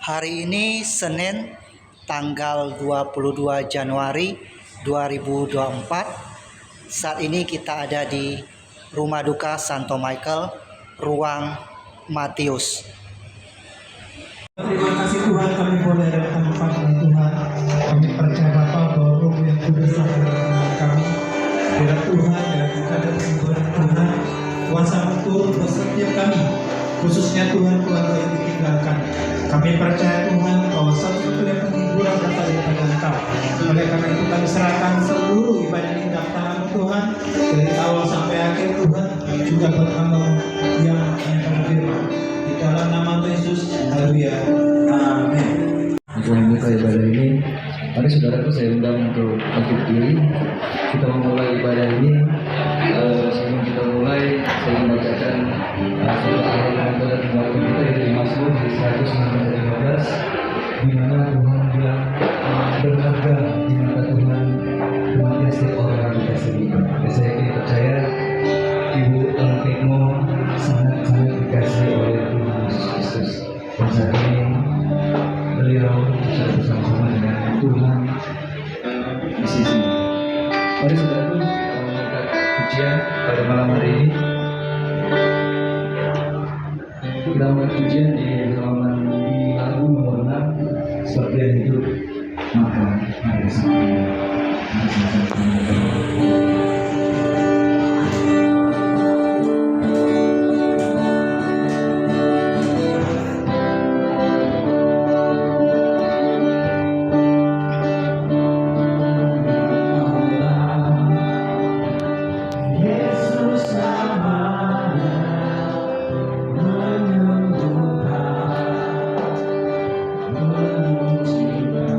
Hari ini Senin tanggal 22 Januari 2024. Saat ini kita ada di Rumah Duka Santo Michael, ruang Matius. Terima kasih Tuhan, kami boleh datang kepada Tuhan. Kami percaya Bapa bahwa Roh yang Kudus akan menemani kami. Biar Tuhan dalam kita dan hiburan Tuhan, kuasa turun ke setiap kami, khususnya Tuhan keluarga yang ditinggalkan. Kami percaya Tuhan bahwa satu-satunya penghiburan datang daripada Engkau. Oleh karena itu kami serahkan seluruh ibadah ini dalam tangan Tuhan, dari awal sampai akhir Tuhan, juga buat hamba yang firman. Di dalam nama Tuhan Yesus, haleluya, amin. Untuk membuka ibadah ini, mari saudaraku saya undang untuk bangkit diri. Kita memulai ibadah ini. Sebelum kita mulai, saya membacakan satu ayat pada keluarga kita dari Mazmur 115, di mana Tuhan bilang berharga, di mana Tuhan memanggil setiap orang yang dikasihi. Saya percaya Ibu Tekmo sangat dikasihi oleh Tuhan Yesus Kristus. Dan saat ini beliau bisa bersama-sama dengan Tuhan di sisi. Mari saudaraku mengangkat pujian pada malam hari ini. Kita mengangkat pujian di halaman di lagu nomor 6, seperti yang hidup. Maka mari sama-sama. Yesus namanya menyembuhkan, menyembuhkan.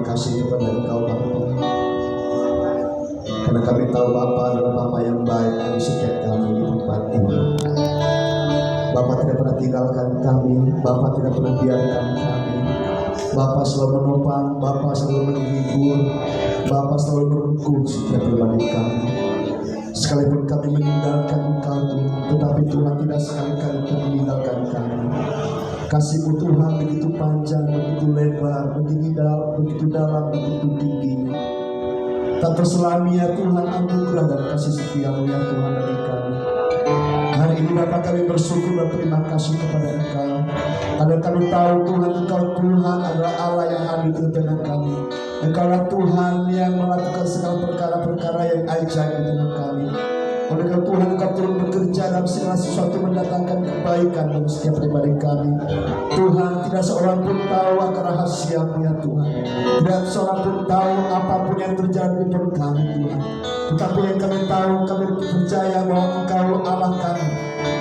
kasih kepada Engkau Bapa. Karena kami tahu Bapa adalah Bapa yang baik bagi setiap kami di tempat ini. Bapa tidak pernah tinggalkan kami, Bapa tidak pernah biarkan kami. Bapa selalu menopang, Bapa selalu menghibur, Bapa selalu merengkuh setiap pribadi kami. Sekalipun kami meninggalkan Engkau Tuhan, tetapi Tuhan tidak sekali-kali meninggalkan kami. Kasih-Mu Tuhan begitu panjang, begitu lebar, begitu dalam, begitu tinggi. Tak terselami ya Tuhan anugerah dan kasih setia-Mu ya Tuhan bagi kami. Hari ini Bapa kami bersyukur dan terima kasih kepada Engkau. Karena kami tahu Tuhan Engkau Tuhan adalah Allah yang hadir di tengah kami. Engkau adalah Tuhan yang melakukan segala perkara-perkara yang ajaib di tengah kami. Oleh karena Tuhan Engkau turut bekerja dalam segala sesuatu mendatangkan kebaikan dalam setiap pribadi kami. Tuhan, tidak seorang pun tahu akan rahasia-Mu ya Tuhan. Tidak seorang pun tahu apapun yang terjadi di perut kami Tuhan. Tetapi yang kami tahu, kami percaya bahwa Engkau Allah kami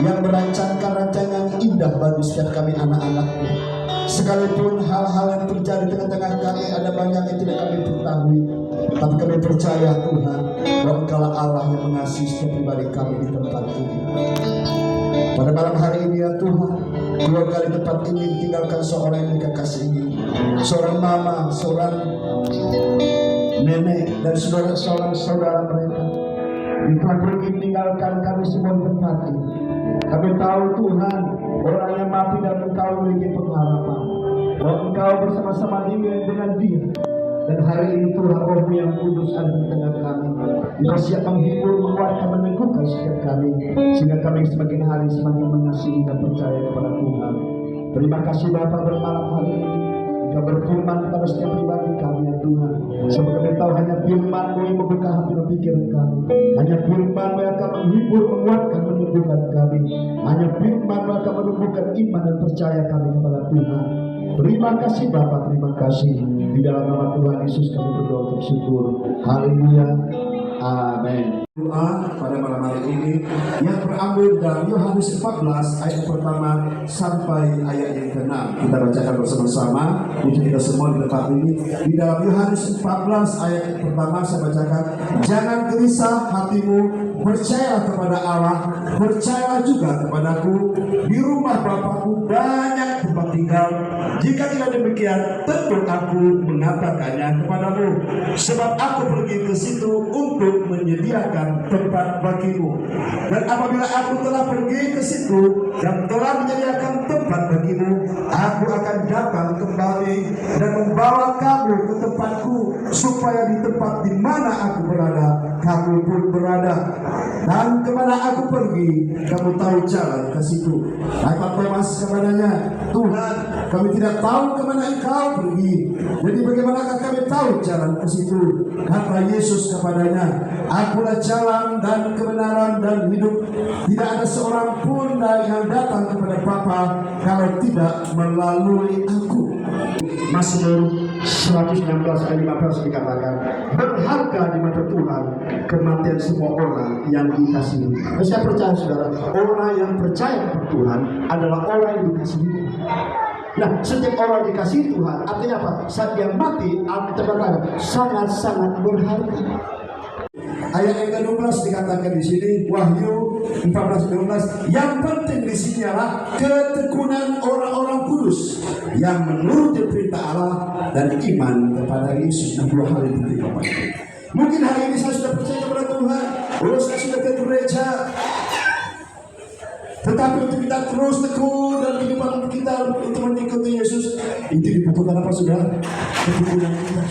yang merancangkan rancangan yang indah bagi setiap kami anak-anak-Mu. Sekalipun hal-hal yang terjadi di tengah-tengah kami ada banyak yang tidak kami ketahui, tapi kami percaya Tuhan bahwa Engkaulah Allah yang mengasihi setiap pribadi kami di tempat ini. Pada malam hari ini ya Tuhan, keluarga di tempat ini tinggalkan seorang yang mereka kasihi, seorang mama, seorang nenek, dan saudara-saudara mereka. Di Tuhan pergi meninggalkan kami semua di tempat ini. Kami tahu Tuhan, orang yang mati dan Engkau memiliki pengharapan bahwa Engkau bersama-sama dengan dia. Dan hari ini Tuhan Roh-Mu yang kudus ada di tengah kami. Engkau siap menghibur, menguatkan, meneguhkan setiap kami, sehingga kami semakin hari semakin mengasihi dan percaya kepada Tuhan. Terima kasih Bapa bermalam hari ini. Engkau berfirman kepada setiap pribadi kami ya Tuhan. Sebab kami tahu hanya firman-Mu yang membuka hati dan pikiran kami. Hanya firman-Mu yang akan menghibur, menguatkan, meneguhkan kami. Hanya firman-Mu yang akan menumbuhkan iman dan percaya kami kepada Tuhan. Terima kasih Bapa, terima kasih. Di dalam nama Tuhan Yesus kami berdoa untuk syukur. Haleluya. Amin. Doa pada malam hari ini yang berambil dari Yohanes 14 ayat pertama sampai ayat yang ke-6. Kita bacakan bersama-sama untuk kita semua di tempat ini. Di dalam Yohanes 14 ayat pertama saya bacakan, jangan gelisah hatimu, percayalah kepada Allah, percayalah juga kepadaku. Di rumah Bapakku banyak tempat tinggal. Jika tidak demikian, tentu aku mengatakannya kepadamu. Sebab aku pergi ke situ untuk menyediakan tempat bagimu. Dan apabila aku telah pergi ke situ dan telah menyediakan tempat bagimu, aku akan datang kembali dan membawa kamu ke tempatku, supaya di tempat di mana aku berada, kamu pun berada. Dan kemana aku pergi, kamu tahu jalan ke situ. Ayat Thomas kepadanya, Tuhan, kami tidak tahu kemana Engkau pergi. Jadi bagaimanakah kami tahu jalan ke situ? Kata Yesus kepadanya, akulah jalan dan kebenaran dan hidup. Tidak ada seorang pun yang datang kepada Bapa kalau tidak melalui aku. Mazmur 116 ayat 15 dikatakan, berharga di mata Tuhan kematian semua orang yang dikasihi. Dan saya percaya saudara, orang yang percaya kepada Tuhan adalah orang yang dikasihi. Nah, setiap orang dikasihi Tuhan, artinya apa? Saat dia mati, Alkitab berkata sangat-sangat berharga. Ayat yang ke-12 dikatakan di sini, Wahyu 14:12, yang penting di sini adalah ketekunan orang-orang kudus yang menuruti perintah Allah dan iman kepada Yesus. Dua hal itu penting Bapak. Mungkin hari ini saya sudah percaya kepada Tuhan, saya sudah ke gereja, tetapi untuk kita terus tekun dalam kehidupan kita untuk mengikuti Yesus, itu dibutuhkan apa saudara? Ketekunan kita.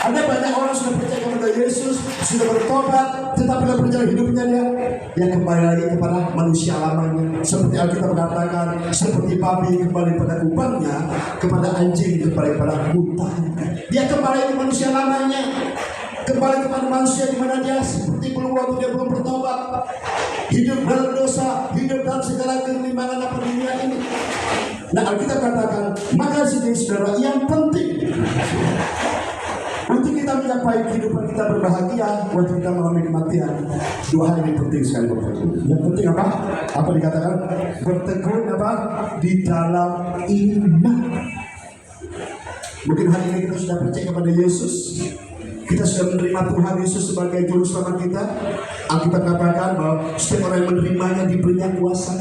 Ada banyak orang sudah percaya kepada Yesus, sudah bertobat, tetapi dalam perjalanan hidupnya dia kembali lagi kepada manusia lamanya. Seperti Alkitab mengatakan, seperti babi kembali pada kubangnya, kepada anjing kembali pada hutannya. Dia kembali ke manusia lamanya, kembali kepada manusia di mana dia seperti belum waktu dia belum bertobat, hidup dalam dosa, hidup dalam segala kelimbangan apa dunia ini. Nah, Alkitab katakan, maka sini saudara, yang penting untuk kita mencapai kehidupan kita berbahagia, waktu kita mengalami kematian, dua hal ini penting sekali Bapak Ibu. Yang penting apa? Apa dikatakan? Bertekun apa? Di dalam iman. Mungkin hari ini kita sudah percaya kepada Yesus, kita sudah menerima Tuhan Yesus sebagai juru selamat kita. Alkitab katakan bahwa setiap orang yang menerimanya diberinya kuasa.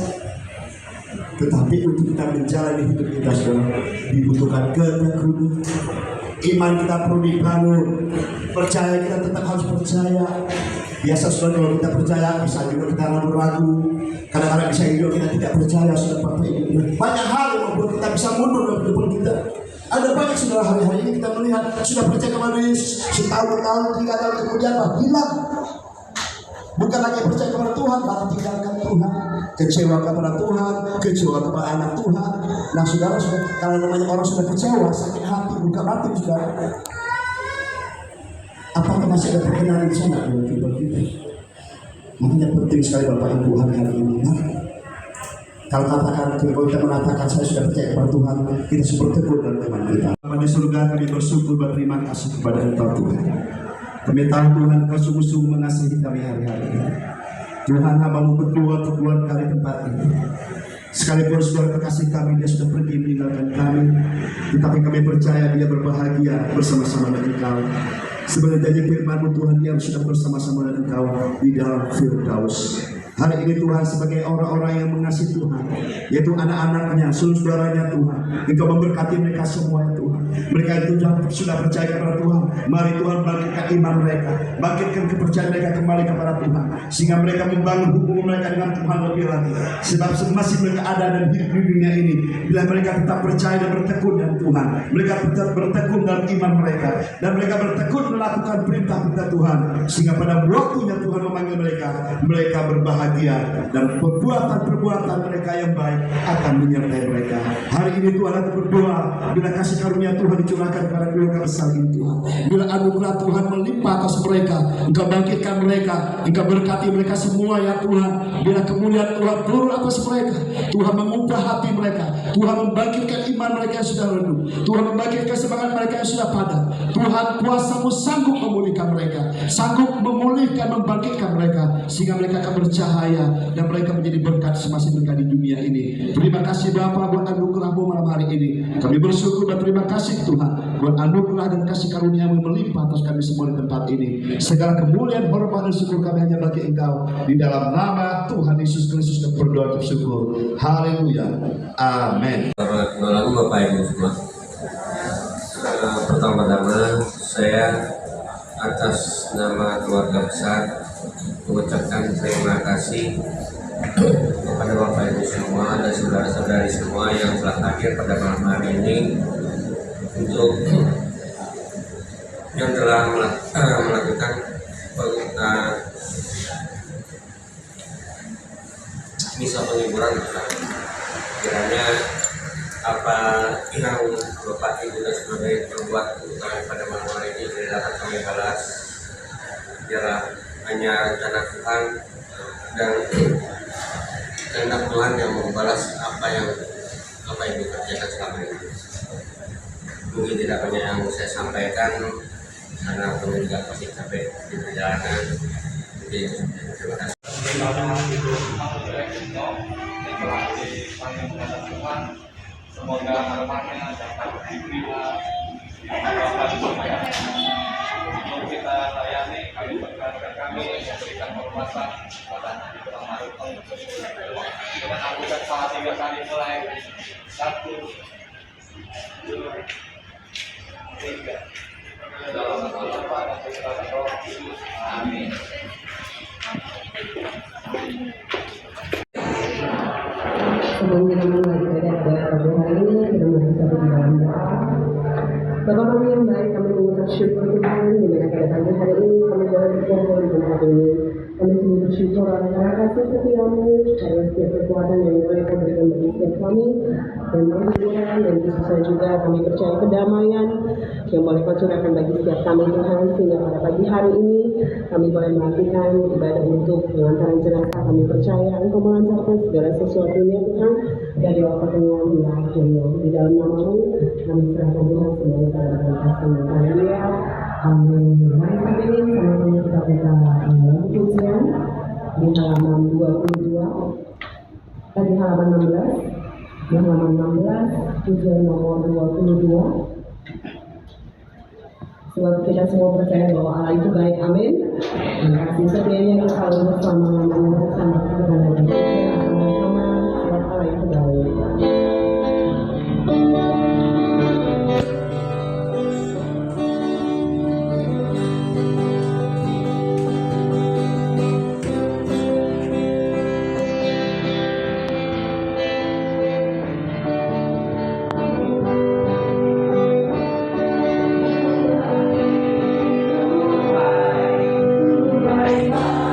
Tetapi untuk kita menjalani hidup kita sudah dibutuhkan ketekunan. Iman kita perlu dibangun. Percaya kita tetap harus percaya. Biasa sudah kalau kita percaya bisa juga kita ragu-ragu. Kadang-kadang bisa juga kita tidak percaya sudah pakai ini. Banyak hal yang membuat kita bisa mundur dalam kehidupan kita. Ada banyak sudah hari-hari ini kita melihat sudah percaya kepada Yesus setahun-tahun, 3 tahun kemudian hilang. Bukan lagi percaya kepada Tuhan, malah tinggalkan Tuhan, kecewa kepada Tuhan, kecewa kepada anak Tuhan. Nah saudara, kalau namanya orang sudah kecewa, sakit hati, buka batin saudara. Apakah masih ada perkenanan di sana dalam kehidupan kita? Makanya penting sekali Bapak Ibu hari ini. Kalau kita mengatakan saya sudah percaya kepada Tuhan, kita sudah bertekun dalam iman kita. Bapa di surga, kami bersyukur berterima kasih kepada Engkau Tuhan. Kami tahu Tuhan Engkau sungguh-sungguh mengasihi kami hari-hari ini. Tuhan, hamba-Mu berdoa untuk keluarga di tempat ini. Sekalipun saudara kekasih kami dia sudah pergi meninggalkan kami, tetapi kami percaya dia berbahagia bersama-sama dengan Engkau. Sebenarnya janji firman-Mu Tuhan, dia sudah bersama-sama dengan Engkau di dalam Firdaus. Hari ini Tuhan, sebagai orang-orang yang mengasihi Tuhan, yaitu anak-anaknya, saudara-saudaranya Tuhan, Engkau memberkati mereka semua Tuhan. Mereka itu sudah percaya kepada Tuhan. Mari Tuhan bangkitkan iman mereka, bangkitkan kepercayaan mereka kembali kepada Tuhan, sehingga mereka membangun hubungan mereka dengan Tuhan lebih lagi. Sebab masih mereka ada dan hidup di dunia ini, bila mereka tetap percaya dan bertekun dengan Tuhan, mereka tetap bertekun dalam iman mereka, dan mereka bertekun melakukan perintah-perintah Tuhan, sehingga pada waktunya Tuhan memanggil mereka, mereka berbahagia dan perbuatan-perbuatan mereka yang baik akan menyertai mereka. Hari ini Tuhan, aku berdoa bila kasih karunia Tuhan dicurahkan kepada keluarga besar ini Tuhan, bila anugerah Tuhan melimpah atas mereka, Engkau bangkitkan mereka, Engkau berkati mereka semua ya Tuhan. Bila kemuliaan Tuhan turun atas mereka, Tuhan mengubah hati mereka, Tuhan membangkitkan iman mereka yang sudah redup, Tuhan membangkitkan semangat mereka yang sudah padam. Tuhan, kuasa-Mu sanggup memulihkan mereka, sanggup memulihkan, membangkitkan mereka, sehingga mereka akan bercahaya dan mereka menjadi berkat semasa mereka di dunia ini. Terima kasih Bapa buat anugerah-Mu malam hari ini. Kami bersyukur dan terima kasih Tuhan buat anugerah dan kasih karunia-Mu melimpah atas kami semua di tempat ini. Segala kemuliaan, hormat dan syukur kami hanya bagi Engkau. Di dalam nama Tuhan Yesus Kristus kami berdoa bersyukur. Haleluya. Amin. Lalu Bapak Ibu semua, pertama-tama saya atas nama keluarga besar mengucapkan terima kasih kepada Bapak Ibu semua dan saudara-saudari semua yang telah hadir pada malam hari ini, untuk yang telah melakukan misa penghiburan. Kiranya apa yang Bapak Ibu dan saudara perbuat untuk kami pada malam hari ini tidak dapat kami balas. Biarlah hanya rencana Tuhan dan kehendak Tuhan yang membalas apa yang Bapak Ibu kerjakan selama ini. Mungkin tidak banyak yang saya sampaikan karena kami juga masih capek di perjalanan. Jadi terima kasih. Semoga harapannya dapat diterima untuk kita layani. Kami berkenan kami memberikan hormatan kepada Nabi Muhammad dengan angkutan salah 3 kali mulai 1, 2, 3 dalam nama Bapa dan Putra dan Roh Kudus. Amin. Sebelum kita mulai ibadah pada hari ini, kita mari kita dalam doa. Bapa kami yang baik, kami mengucap syukur Tuhan di mana pada pagi hari ini kami boleh berkumpul di tempat ini. Kami sungguh bersyukur atas kasih setia-Mu, karena setiap kekuatan yang boleh Kau berikan bagi setiap kami, dan penghiburan, dan khususnya juga kami percaya kedamaian yang boleh Kau curahkan bagi setiap kami Tuhan, sehingga pada pagi hari ini kami boleh melakukan ibadah untuk pengantaran jenazah. Kami percaya Engkau melancarkan segala sesuatunya Tuhan, dari waktu kenyang hingga akhirnya. Di dalam nama-Mu kami serahkan Tuhan semuanya pada kasih. Haleluya. Amin. Mari saat ini sama-sama kita buka lagu pujian di halaman 22, di halaman 16, pujian nomor 22. Sebab kita semua percaya bahwa Allah itu baik, amin. Dan kasih setianya yang selalu bersama-lamanya bersama kita dan kita sama-sama sebab Allah itu baik. Bye.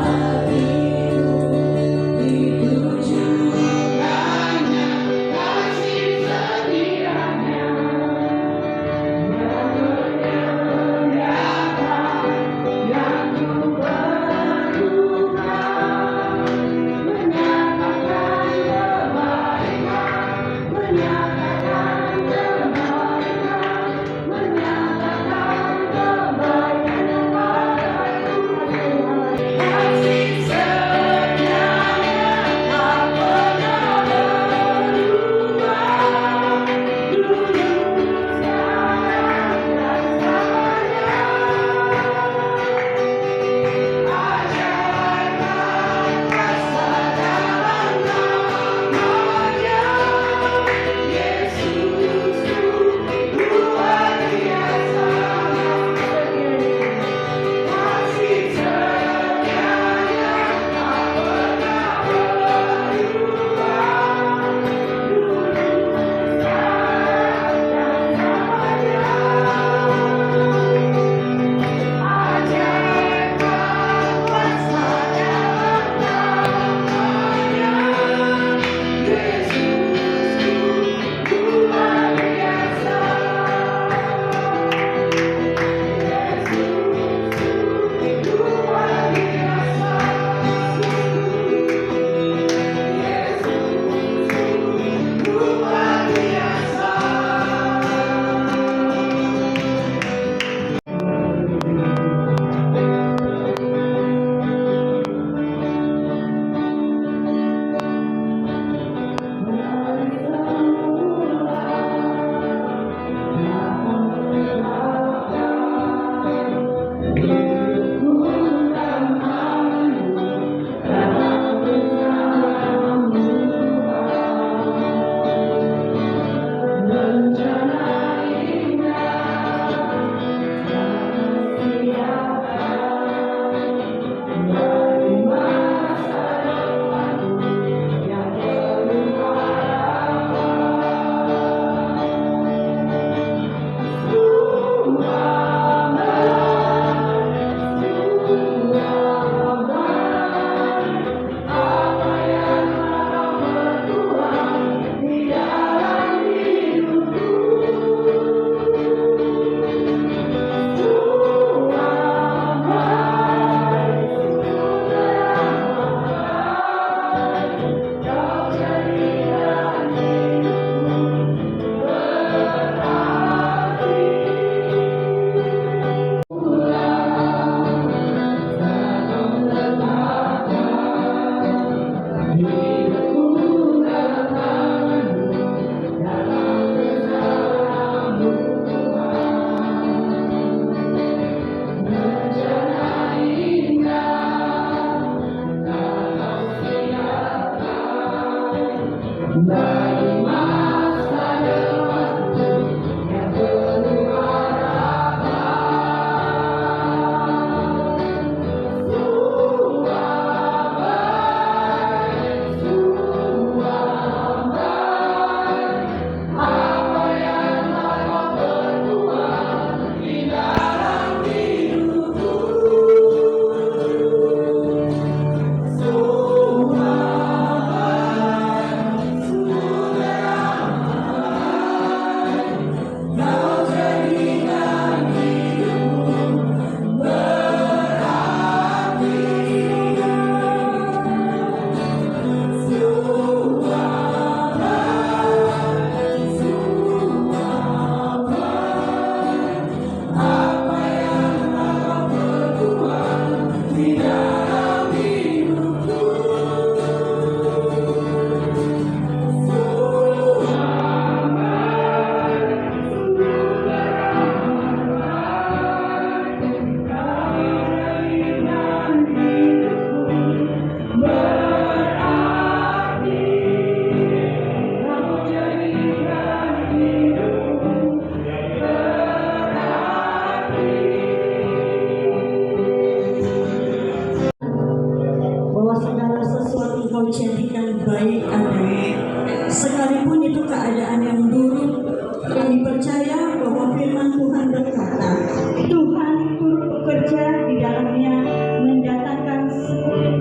dalamnya mendatangkan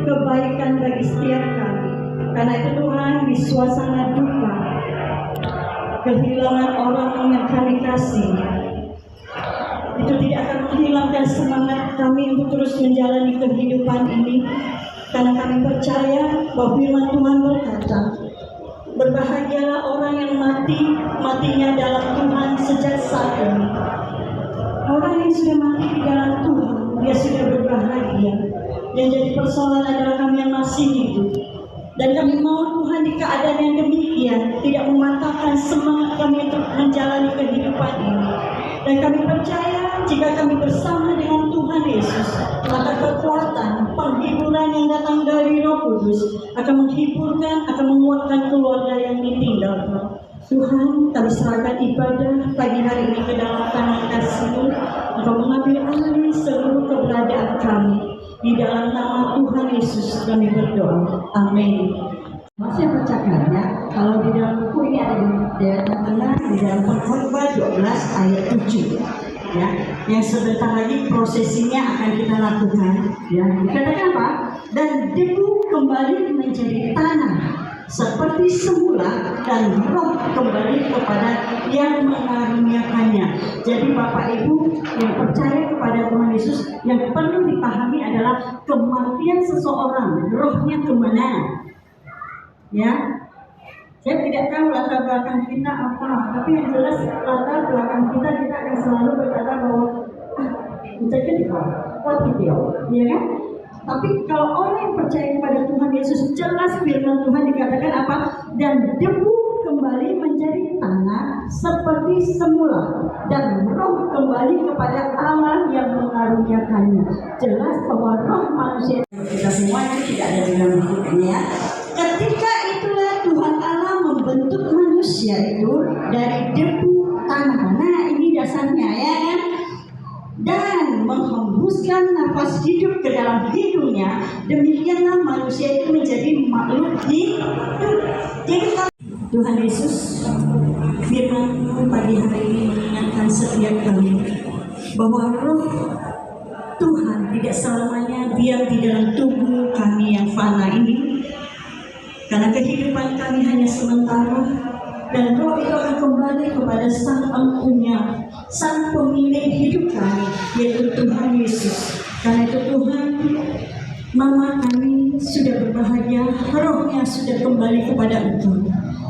kebaikan bagi setiap kami. Karena itu Tuhan, di suasana duka, kehilangan orang yang kami kasih, itu tidak akan menghilangkan semangat kami untuk terus menjalani kehidupan ini. Karena kami percaya bahwa firman Tuhan berkata, berbahagialah orang yang matinya dalam Tuhan sejak saat ini. Orang yang sudah mati di dalam Tuhan, dia sudah berbahagia. Yang jadi persoalan adalah kami yang masih hidup. Dan kami mau Tuhan di keadaan yang demikian tidak mematahkan semangat kami untuk menjalani kehidupan ini. Dan kami percaya jika kami bersama dengan Tuhan Yesus, maka kekuatan, penghiburan yang datang dari Roh Kudus akan menghiburkan, akan menguatkan keluarga yang ditinggalkan. Tuhan, kami serahkan ibadah pagi hari ini ke dalam tangan Kasih-Mu. Engkau mengambil alih seluruh keberadaan kami. Di dalam nama Tuhan Yesus kami berdoa. Amin. Masih percakapannya, kalau di dalam buku ini ada di tengah di dalam Pengkhotbah 12 ayat 7, ya, yang sebentar lagi prosesinya akan kita lakukan, ya. Dikatakan apa? Dan debu kembali menjadi tanah seperti semula, dan roh kembali kepada yang mengaruniakannya. Jadi Bapak Ibu yang percaya kepada Tuhan Yesus, yang perlu dipahami adalah kematian seseorang, rohnya kemana? Ya, saya tidak tahu latar belakang kita apa, tapi yang jelas latar belakang kita akan selalu berkata bahwa kita video, ya kan? Tapi kalau orang yang percaya kepada Tuhan Yesus, jelas firman Tuhan dikatakan apa? Dan debu kembali menjadi tanah seperti semula, dan roh kembali kepada Allah yang mengaruniakannya. Jelas bahwa roh manusia kita semua itu tidak ada di dalam hidupnya. Ketika itulah Tuhan Allah membentuk manusia itu dari debu tanah. Nah, ini dasarnya, ya kan? Dan menghembuskan nafas hidup ke dalam hidungnya, demikianlah manusia itu menjadi makhluk hidup. Jadi Tuhan Yesus, firman pagi hari ini mengingatkan setiap kami bahwa roh Tuhan tidak selamanya diam di dalam tubuh kami yang fana ini, karena kehidupan kami hanya sementara. Dan roh itu akan kembali kepada sang empunya, sang pemilik hidup kami, yaitu Tuhan Yesus. Karena itu Tuhan, mama kami sudah berbahagia, rohnya sudah kembali kepada Engkau.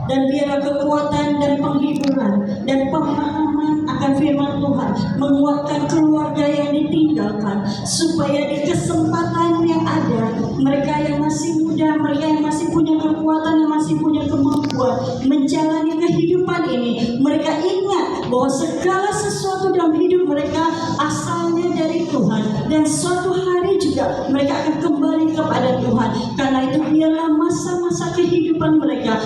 Dan biarlah kekuatan dan penghiburan dan pemahaman akan firman Tuhan menguatkan keluarga yang ditinggalkan, supaya di kesempatan yang ada, mereka yang masih muda, mereka yang masih punya kekuatan, yang masih punya kemampuan menjalani kehidupan ini, mereka ingat bahwa segala sesuatu dalam hidup mereka asalnya dari Tuhan, dan suatu hari juga mereka akan kembali kepada Tuhan. Karena itu biarlah masa-masa kehidupan mereka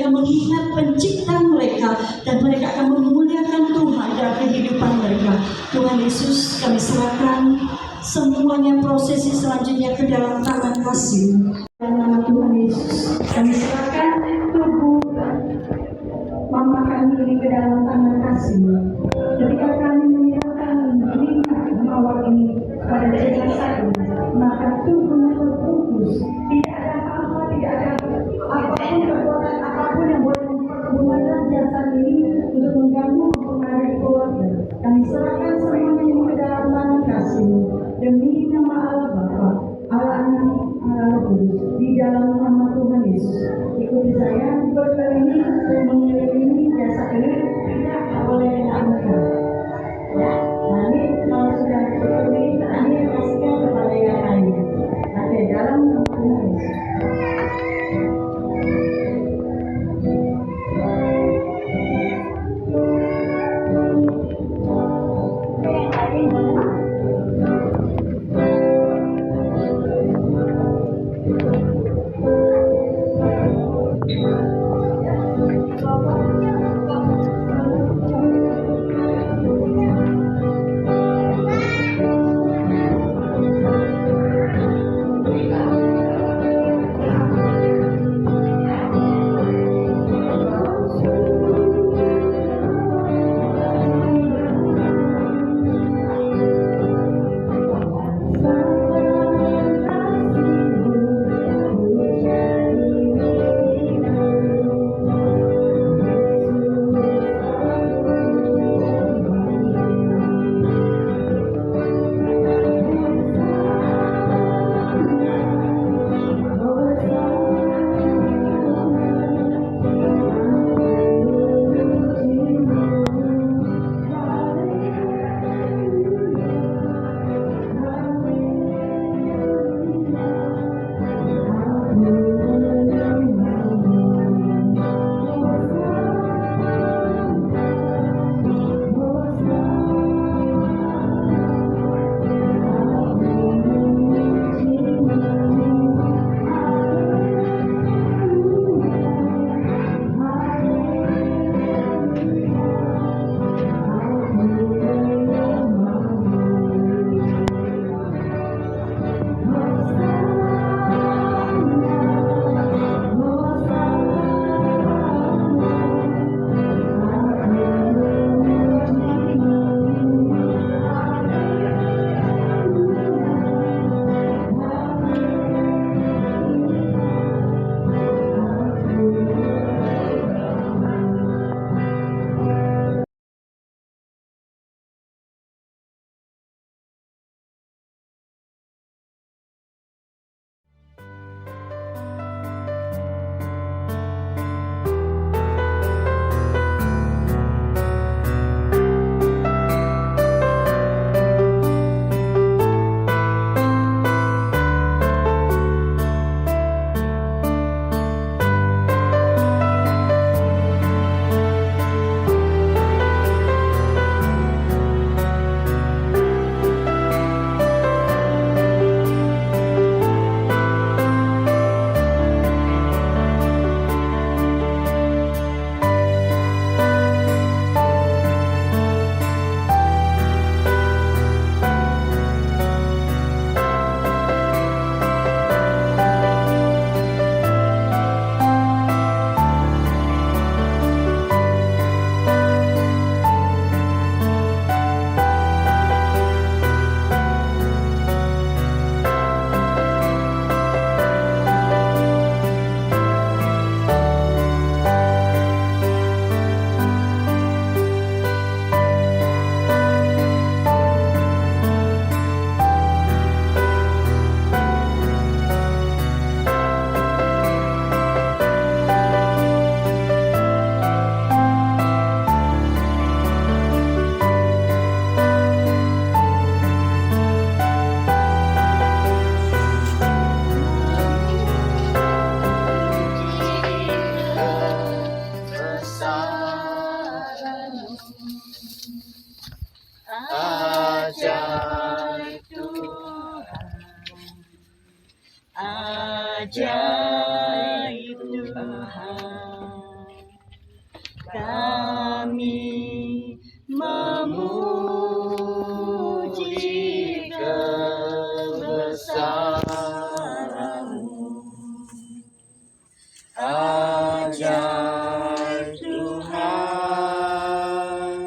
mengingat pencipta mereka, dan mereka akan memuliakan Tuhan dalam kehidupan mereka. Tuhan Yesus, kami serahkan semuanya prosesi selanjutnya ke dalam tangan Kasih. Dalam nama Tuhan Yesus, kami serahkan tubuh mama kami ini ke dalam tangan Kasih. Ketika kami menyerahkan minyak mawar ini pada jasad ini, maka tubuhnya terputus. Tidak ada apa, tidak ada apapun kekuatan apapun yang boleh menggunakan jasad ini untuk mengganggu mempengaruhi keluarga. Kami serahkan semuanya ini ke dalam tangan Kasih. Demi nama Allah Bapa, Allah Anak, Allah Roh Kudus, di dalam nama Tuhan Yesus. Ikuti saya berkali ini mengelilingi jasad ini tidak boleh diangkat. Ya, nanti kalau sudah seperti ini, nanti kasihkan kepada yang lain. Oke, dalam nama Tuhan Yesus. ajaib Tuhan. Kami memuji kebesaran-Mu. Ajaib Tuhan,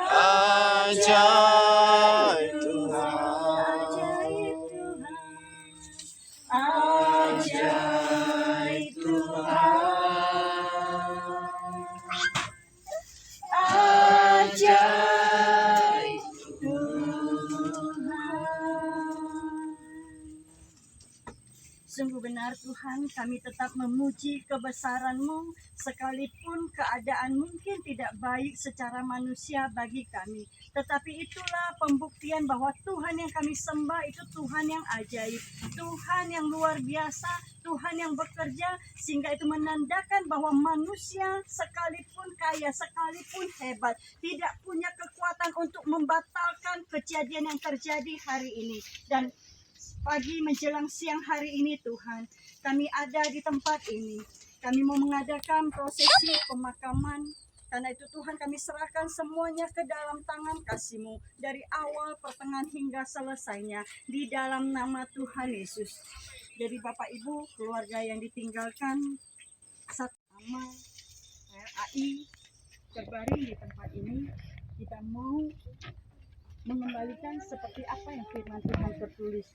ajaib Tuhan, ajaib Tuhan, ajaib Tuhan, ajaib Tuhan. Sungguh benar Tuhan, kami tetap memuji kebesaran-Mu sekalipun keadaan mungkin tidak baik secara manusia bagi kami. Tetapi itulah pembuktian bahwa Tuhan yang kami sembah itu Tuhan yang ajaib, Tuhan yang luar biasa, Tuhan yang bekerja sehingga itu menandakan bahwa manusia sekalipun kaya, sekalipun hebat, tidak punya kekuatan untuk membatalkan kejadian yang terjadi hari ini. Dan pagi menjelang siang hari ini Tuhan, kami ada di tempat ini. Kami mau mengadakan prosesi pemakaman. Karena itu Tuhan, kami serahkan semuanya ke dalam tangan kasih-Mu. Dari awal, pertengahan hingga selesainya. Di dalam nama Tuhan Yesus. Jadi Bapak Ibu, keluarga yang ditinggalkan, satu nama RAI terbaring di tempat ini. Kita mau mengembalikan seperti apa yang firman Tuhan tertulis.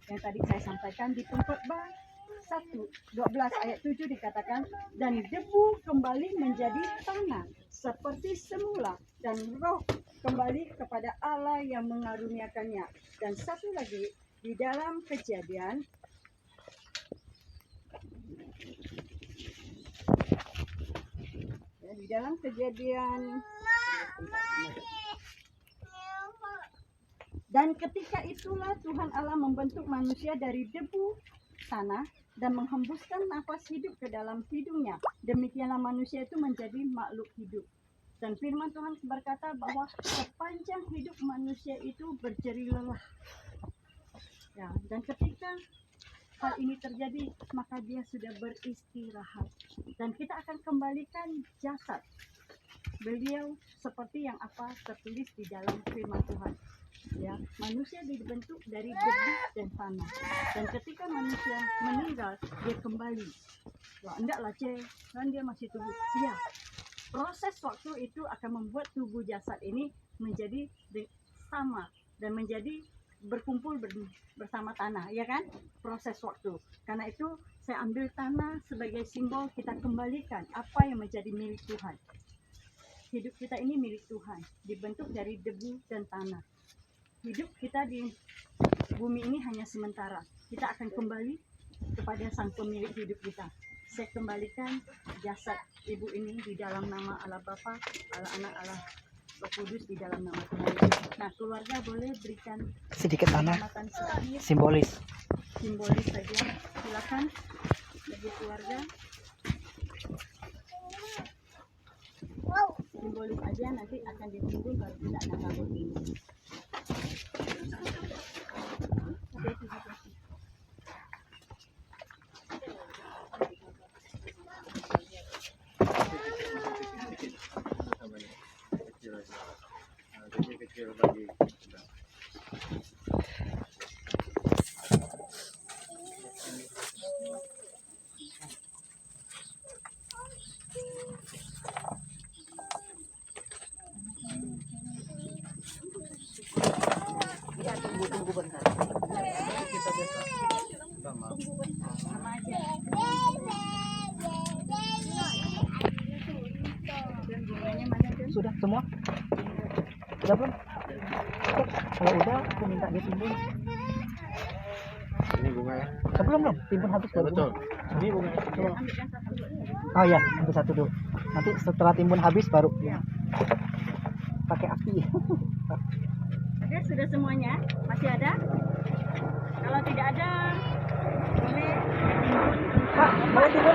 Yang tadi saya sampaikan di Pengkhotbah 1:12 ayat 7 dikatakan, dan debu kembali menjadi tanah seperti semula, dan roh kembali kepada Allah yang mengaruniakannya. Dan satu lagi di dalam Kejadian di dalam Kejadian. Dan ketika itulah Tuhan Allah membentuk manusia dari debu tanah dan menghembuskan nafas hidup ke dalam hidungnya. Demikianlah manusia itu menjadi makhluk hidup. Dan firman Tuhan berkata bahwa sepanjang hidup manusia itu berjeri lelah. Ya, dan ketika hal ini terjadi, maka dia sudah beristirahat. Dan kita akan kembalikan jasad beliau seperti yang apa tertulis di dalam firman Tuhan. Ya, manusia dibentuk dari debu dan tanah. Dan ketika manusia meninggal, dia kembali. Wah, enggaklah kan dia masih tubuh. Ya, proses waktu itu akan membuat tubuh jasad ini menjadi sama dan menjadi berkumpul bersama tanah, ya kan? Proses waktu. Karena itu saya ambil tanah sebagai simbol kita kembalikan apa yang menjadi milik Tuhan. Hidup kita ini milik Tuhan, dibentuk dari debu dan tanah. Hidup kita di bumi ini hanya sementara. Kita akan kembali kepada sang pemilik hidup kita. Saya kembalikan jasad ibu ini di dalam nama Allah Bapa, Allah Anak, Allah Roh Kudus, di dalam nama Tuhan Yesus. Nah, keluarga boleh berikan sedikit tanah sedikit, simbolis saja. Silakan bagi keluarga. Simbolis aja, nanti akan ditunggu baru kita akan ini. Oke, terima kasih. Kecil lagi. tunggu bentar. Sama aja. Dan bunganya mana, Dan? Sudah semua? Udah belum? Kalau udah aku minta ditimbun. Ini bunga ya? Belum timbun habis baru. Betul. Ini bunga. Coba. Oh ya, ambil satu dulu. Nanti setelah timbun habis baru pakai api. Oke, sudah semuanya? Masih ada? Kalau tidak ada, boleh timbun. Pak, boleh timbun